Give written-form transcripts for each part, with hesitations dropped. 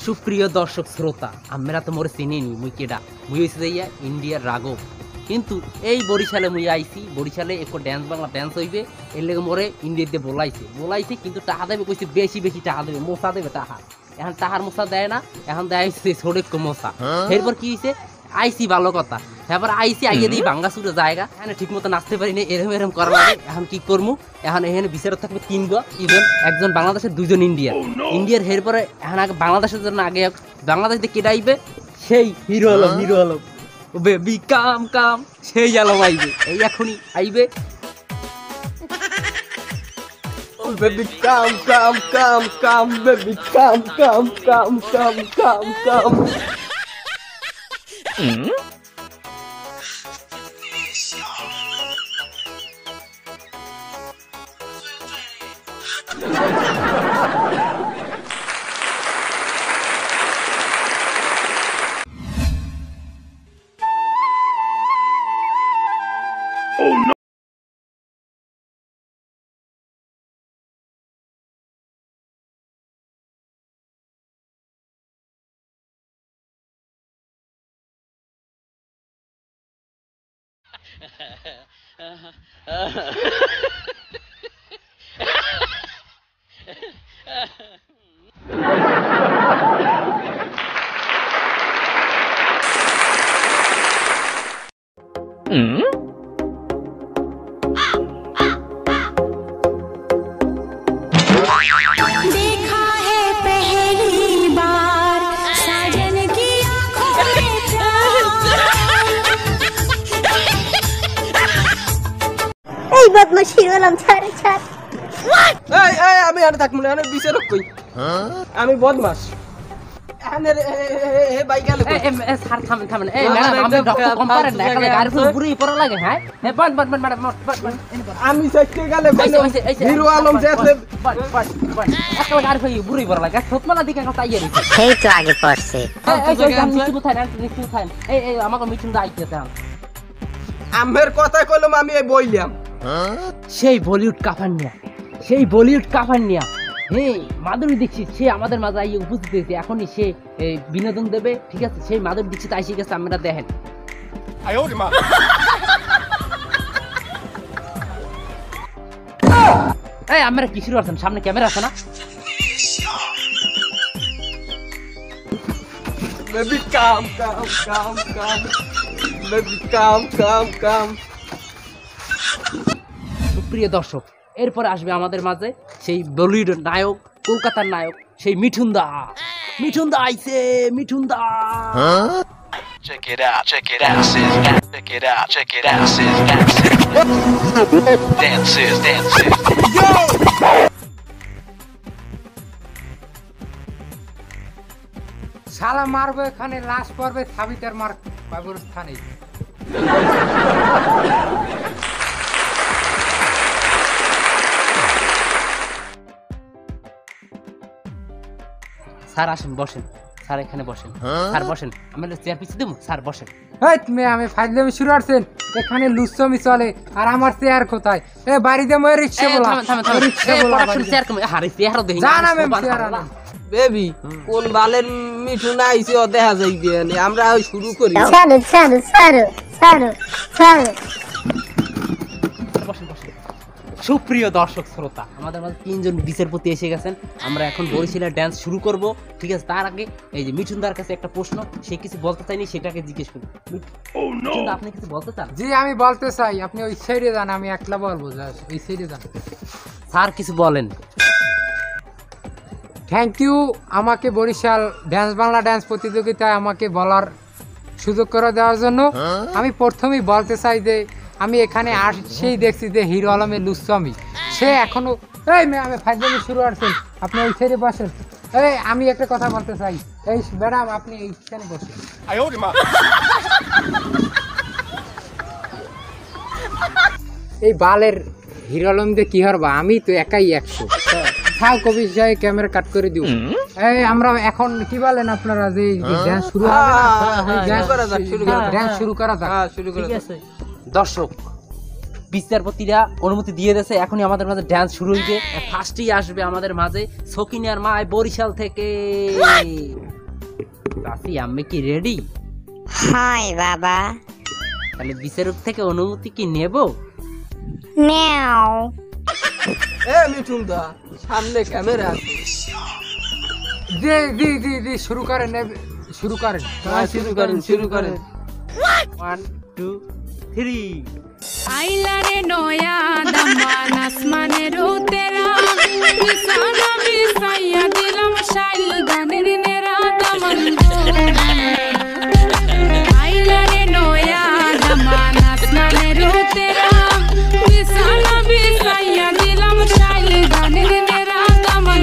সুপ্রিয় দর্শক শ্রোতা, আমরা তো মোরে চিনিনি মুই কেডা। মুই হইছে যাইয়া ইন্ডিয়ার রাঘব, কিন্তু এই বরিশালে মুই আইছি। বরিশালে একটু ড্যান্স বাংলা ড্যান্স হইবে, এর লেগে মোরে ইন্ডিয়াতে বলাইছে কিন্তু টাকা দেবে কইছে, বেশি বেশি টাকা দেবে, মোসা দেবে টাকা। এখন টাকার মোসা দেয় না, এখন দেয় ছোট মোসা। এরপর কি হয়েছে, আইসি ভালো কথা, এবার আইসি আইয়ে দিই ভাঙ্গা চুরে জায়গা, এখানে ঠিক মতো নাচতে পারি না, এরম এরম করা লাগে। এখন কি করবো, এখন এখানে বিচারক থাকবে 3 জন, একজন বাংলাদেশের 2 জন ইন্ডিয়ার। এরপরে এখন আগে বাংলাদেশের জন্য আগে বাংলাদেশ দিয়ে কেটে আইবে সেই হিরো আলম বেবি কাম কাম, সেই আলম আইবে, এই এখনই আইবে। Baby, come, come, come, come, baby, come, come, come, come, come, come. Oh no! देखा है पहली बार साजन की आंखों में प्यार। এই বদমাশ হিরো আলম ছাড় ছাড়। এই আমি আর থাকবো না, আমি বিচারক কই, আমি বদমাস। স্যার থামেন। এই ম্যাডাম, আমি রক্ত কম পারেন না, এখানে গাড়ি ফুল পুরোই পড়া লাগে। হ্যাঁ বাট ম্যাডাম, আমি সাইতে গেলে হিরো আলম যেতে একটা গাড়ি ফুল পুরোই পড়া লাগে। সতমালা দিকে কথা আইয়া দিছে, সেই তো আগে পড়ছে। এই আমাকে মিঠুন দা আইতে দেন। আমের কথা কইলাম, আমি এই বইলাম। সেই বলিউড কাফানিয়া হে মাধুরী দীক্ষিত, সে আমাদের মাঝে আইয়ে উপস্থিত হয়েছে। এখনই সে বিনোদন দেবে, ঠিক আছে? সেই মাধুরী দীক্ষিত আইসে গেছে, আমরা দেখেন। এই আমরা কি শুরু করছেন, সামনে ক্যামেরা আছে না? Baby, come, come, come, come. Baby, come, come, come. সুপ্রিয় দর্শক, এরপরে আসবে আমাদের মাঝে সেই বলিউড নায়ক, কলকাতার নায়ক, সেই মিঠুন দা আইছে। মিঠুন দা Check it out, check it out, sis. Check it out, check it out, sis. Dances, dances. শালা মারবো এখানে, লাশ পড়বে সাবিতার মার কবরস্থানে। স্যার আসেন, বসেন। স্যার এখানে বসেন, স্যার বসেন। আমি চেয়ার পিছিয়ে দেবো, স্যার বসেন। এই তুমি আমি ফাইজলামি শুরু করছেন, এখানে লুচ্ছমি চলে আর আমার চেয়ার কোথায়? এ বাড়িতে মই রিকশা বলা, রিকশা বলা জান আমি চেয়ার আনা। বেবি, কোন বালের মিঠু না আইছে ও দেখা যাইবে। আমরা শুরু করি। ছাড়ো ছাড়ো ছাড়ো ছাড়ো ছাড়ো। সুপ্রিয় দর্শক শ্রোতা, আমাদের মাঝে 3 জন বিচারপতি এসে গেছেন। আমরা এখন বরিশালের ডান্স শুরু করব, ঠিক আছে? তার আগে এই যে মিঠুনদার কাছে একটা প্রশ্ন, সে কিছু বলতে চাইনি, সেটাকে জিজ্ঞেস করি। মিঠুনদা, আপনি কিছু বলতে চান? জি আমি বলতে চাই, আপনি ওই সাইডে যান, আমি একলা বলবো। ওই সাইডে যান। স্যার কিছু বলেন। থ্যাংক ইউ আমাকে বরিশাল ড্যান্স বাংলা ড্যান্স প্রতিযোগিতায় আমাকে বলার সুযোগ করে দেওয়ার জন্য। আমি প্রথমেই বলতে চাই যে আমি এখানে আসেই দেখছি যে হিরো আলমের লুচ্ছমি, সে এখনো এই আমি ফাইজলামি শুরু করছেন, আপনি ওই সাইডে বসেন। এই আমি একটা কথা বলতে চাই, এই ম্যাডাম আপনি এইখানে বসেন। এই বালের হিরো আলম দিয়ে কি হরবা, আমি তো একাই 100। থাক কবি সাহেব, ক্যামেরা কাট করে দিও। এই আমরা এখন কি বলেন আপনারা, যে ড্যান্স শুরু হবে না? ড্যান্স শুরু করা যাক। ঠিক আছে দর্শক, বিচারপতিরা অনুমতি দিয়ে দিয়েছে, এখনই আমাদের মাঝে ডান্স শুরু হইবে। ফার্স্টেই আসবে আমাদের মাঝে সকিনার মায় বরিশাল থেকে। চাচি আমি কি রেডি? হয় বাবা, তাহলে বিচারক থেকে অনুমতি কি নেব? নেও। এ মিঠুন দা, সামনে ক্যামেরা আছে। জি জি জি জি, শুরু করেন শুরু করেন। হ্যাঁ, শুরু করেন, শুরু করেন। 1 2 3 আইলারে নয়া দামান আসমানের উতেরা নিশানা বিছাইয়া দিলাম শাইল গানের নেরা দামান আইলারে নয়া দামান আসমানের উতেরা নিশানা বিছাইয়া দিলাম শাইল গানের নেরা দামান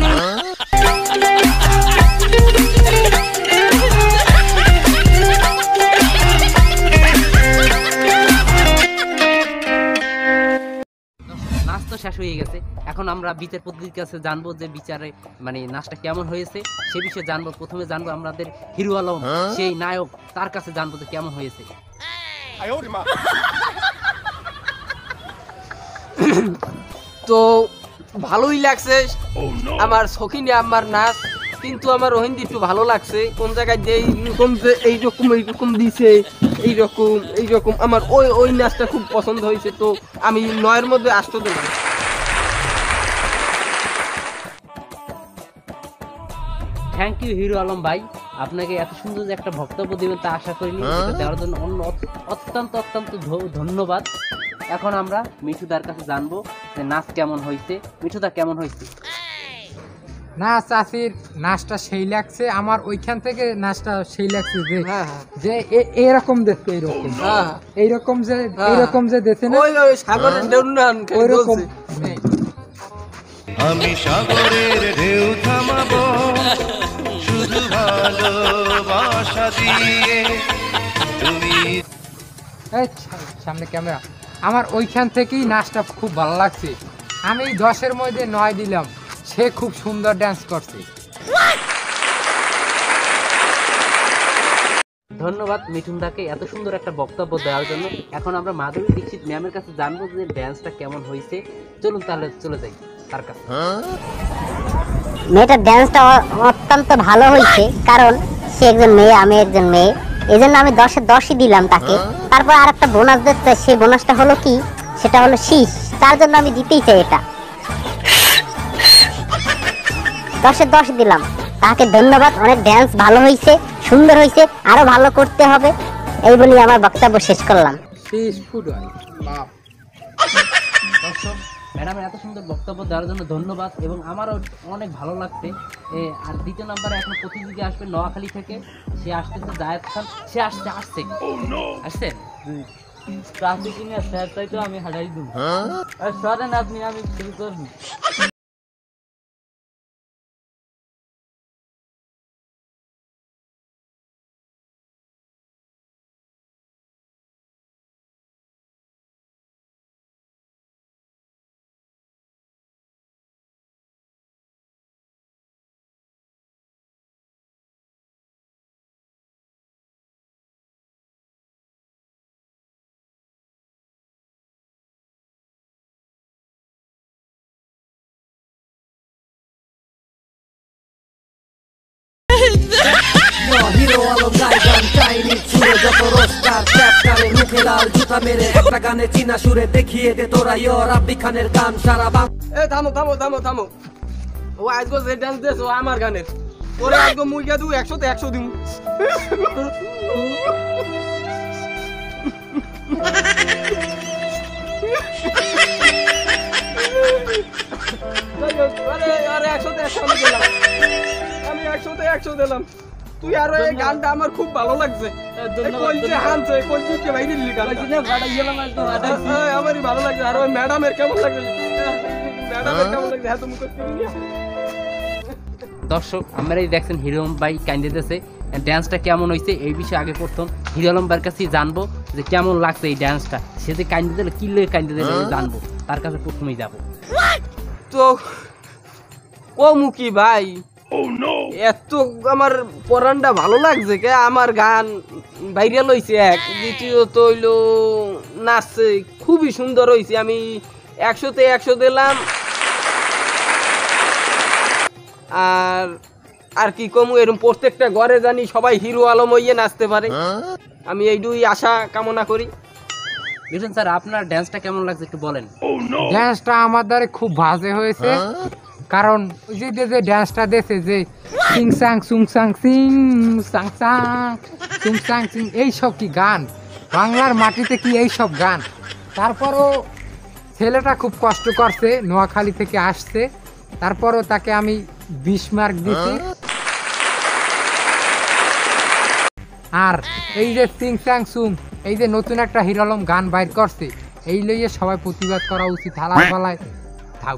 নাচ তো শেষ হয়ে গেছে। এখন আমরা বিচারপতির কাছে জানবো যে বিচারে মানে নাচটা কেমন হয়েছে সে বিষয়ে জানবো। প্রথমে জানবো আমাদের হিরো আলম, সেই নায়ক, তার কাছে জানবো যে কেমন হয়েছে। তো ভালোই লাগছে আমার সখিনে আমার নাচ, কিন্তু আমার রোহিন্দি একটু ভালো লাগছে। কোন জায়গায় যে এইরকম যে এইরকম দিছে, এইরকম আমার ওই নাচটা খুব পছন্দ হয়েছে। তো আমি 9-এর মধ্যে 8 দিলাম। থ্যাংক ইউ হিরো আলম ভাই, আপনাকে এত সুন্দর যে একটা বক্তব্য দেবেন তা আশা করিনি। এটা দেওয়ার জন্য অত্যন্ত ধন্যবাদ। এখন আমরা মিঠুদার কাছে জানবো যে নাচ কেমন হয়েছে। মিঠুদা কেমন হয়েছে? না চাচির নাচটা সেই লাগছে, আমার ওইখান থেকে নাচটা সেই লাগছে যে হ্যাঁ, যে এরকম দেখতে, এইরকম হ্যাঁ, এইরকম যে হ্যাঁ। এইরকম যে দেখছে না ওই সাগরের ডেউনান ওইরকম। আমি সাগরের ঢেউ থামাবো শুধু ভালোবাসা দিয়ে তুমি। এই সামনে ক্যামেরা। আমার ওইখান থেকেই নাচটা খুব ভালো লাগছে। আমি 10-এর মধ্যে 9 দিলাম। সে খুব সুন্দর ডান্স করছে। ধন্যবাদ মিঠুনদাকে এত সুন্দর একটা বক্তব্য দেওয়ার জন্য। এখন আমরা মাধবী দীক্ষিত ম্যামের কাছে জানবো যে ড্যান্সটা কেমন হয়েছে। চলুন তাহলে চলে যাই তার কাছে। মেয়েটার ড্যান্সটা অত্যন্ত ভালো হয়েছে, কারণ সে একজন মেয়ে, আমি একজন মেয়ে, এই জন্য আমি 10-এ 10ই দিলাম তাকে। তারপর আর একটা বোনাস দিতে, সেই বোনাসটা হলো কি, সেটা হলো শীষ, তার জন্য আমি দিতেই চাই এটা। 10-এ 10 দিলাম তাকে। ধন্যবাদ, অনেক ড্যান্স ভালো হয়েছে, সুন্দর হয়েছে, আরো ভালো করতে হবে, এই বলি আমার বক্তব্য শেষ করলাম। ম্যাডামের এত সুন্দর বক্তব্য দেওয়ার জন্য ধন্যবাদ এবং আমারও অনেক ভালো লাগছে। আর দ্বিতীয় নাম্বারে এখন প্রতিযোগী আসবে নোয়াখালী থেকে, সে আসতেছে জায়েদ খান। সে আসছে আসছেন ট্রাফিক নিয়ে স্যার তাই তো আমি হাঁটাই দেবো। সরেন আপনি, আমি শুরু করবো। হিরো আলম গায় গান চাইনিজ সুরে, যত রোস্টার চ্যাপ্টারে মুখে লাল জুতা মেরে একটা গানে চীনা সুরে দেখিয়ে দে তোরা রাব্বি খানের গান সারা বাং। এ থামো থামো থামো থামো। ও আজকে যে ডান্স দেছ ও আমার গানের, ওরে আজকে মুইগা দু 100-তে 100 দিমু। আরে আরে 100-তে 100 আমি দিলাম, আমি 100-তে 100 দিলাম। তুই আর এই গানটা আমার খুব ভালো লাগছে। কই যে হানছে, কই যে বাইরে দিলি গানটা। আমারই ভালো লাগছে। আর ওই ম্যাডামের কেমন লাগছে? ম্যাডামের কেমন লাগছে? হ্যাঁ, তুমি করতে গিয়ে দর্শক আপনারাই দেখছেন হিরো আলম ভাই কাইন্দেছে। ড্যান্সটা কেমন হয়েছে এই বিষয়ে আগে প্রথম হিরো আলম ভাইয়ের কাছেই জানবো যে কেমন লাগছে এই ড্যান্সটা। সে যে কাইন্দে দিলে কি লেগে কাইন্দে দিলে জানবো, তার কাছে প্রথমেই যাবো। তো ও মুকি ভাই, এত আমার পরানটা ভালো লাগছে কে, আমার গান ভাইরাল হয়েছে এক, দ্বিতীয়ত হইলো নাচছে খুবই সুন্দর হয়েছে। আমি 100-তে 100 দিলাম। আর আর কি কমু, এরকম প্রত্যেকটা ঘরে জানি সবাই হিরো আলম হইয়ে নাচতে পারে। আমি এইটুই আশা কামনা করি। লিটন স্যার আপনার ড্যান্সটা কেমন লাগছে একটু বলেন। ড্যান্সটা আমার দ্বারা খুব বাজে হয়েছে, কারণ ওই যে ড্যান্সটা দেখে যে সিং সাং সুং সাং সিং সাং সাং সুং সাং সিং, এইসব কি গান, বাংলার মাটিতে কি এইসব গান। তারপরও ছেলেটা খুব কষ্ট করছে, নোয়াখালী থেকে আসছে, তারপরও তাকে আমি 20 মার্ক দিছি। আর এই যে সিং সাং সুং, এই যে নতুন একটা হিরো আলম গান বাইর করছে, এই লইয়ে সবাই প্রতিবাদ করা উচিত। হালায় ফালায় থাক।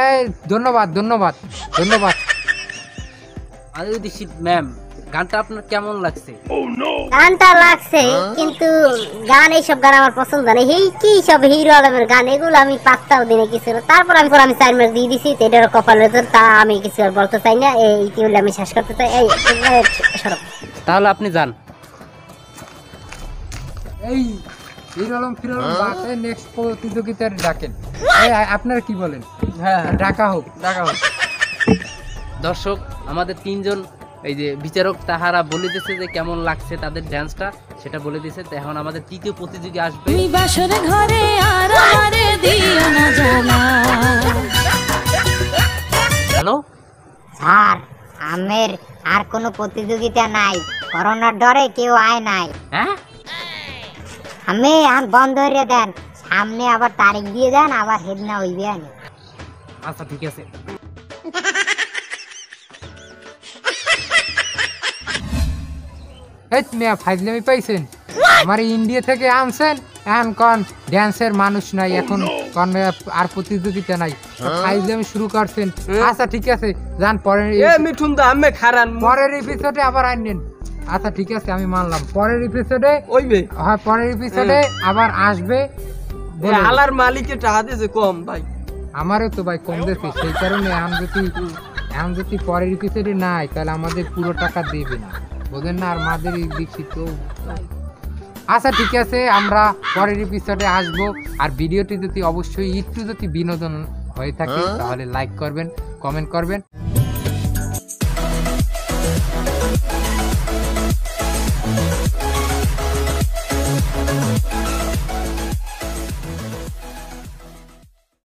এই ধন্যবাদ ধন্যবাদ ধন্যবাদ। আদিতি ম্যাম, গানটা আপনার কেমন লাগছে? গানটা লাগছে, কিন্তু গান এইসব গান আমার পছন্দ নেই। এই কি সব হিরো আলমের গান, এগুলো আমি পাত্তাও দিনে কিছু না। তারপর আমি 4 মার্ক দিয়ে দিছি, তো এটার কপালের জোর, তা আমি কিছু আর বলতে চাই না। এই কি বলে আমি শেষ করতে চাই। এই সরব। তাহলে আপনি যান। এই হিরো আলম ফিরো আলম বাসে নেক্সট প্রতিযোগিতার ডাকেন। এই আপনারা কি বলেন? হ্যাঁ ডাকা হোক। দেখা হবে। দর্শক, আমাদের 3 জন এই যে বিচারক তাহারা বলে দিয়েছে যে কেমন লাগছে তাদের ড্যান্সটা, সেটা বলে দিয়েছে। তো এখন আমাদের 3য় প্রতিযোগী আসবে। তুমি বাসর ঘরে আর আমারে দিও না জ্বালা। হ্যালো স্যার, আমের আর কোনো প্রতিযোগিতা নাই, করোনার ডরে কেউ আয় নাই। হ্যাঁ, আমি বন্ধ হয়ে দেন, সামনে আবার তারিখ দিয়ে দেন, আবার হেদনা হইবে। আচ্ছা ঠিক আছে। এই মিয়া ফাইজলামি পাইছেন, আমার ইন্ডিয়া থেকে আনছেন, এখন কন ড্যান্সের মানুষ নাই, এখন কন আর প্রতিযোগিতা নাই, ফাইজলামি শুরু করছেন। আচ্ছা ঠিক আছে, যান পরের মিঠুন দা আমি খারান পরের এপিসোডে আবার আনেন। আচ্ছা ঠিক আছে, আমি মানলাম পরের এপিসোডে ওইবে। হ্যাঁ, পরের এপিসোডে আবার আসবে। হালার মালিকে টাকা দিয়েছে কম ভাই, আমারও তো ভাই কম দিয়েছে, সেই কারণে এখন যদি পরের এপিসোডে নাই, তাহলে আমাদের পুরো টাকা দেবে না, বোঝেন না? আর আমাদের দীক্ষিত। আচ্ছা ঠিক আছে, আমরা পরের এপিসোডে আসবো। আর ভিডিওটি যদি অবশ্যই একটু যদি বিনোদন হয়ে থাকে, তাহলে লাইক করবেন, কমেন্ট করবেন।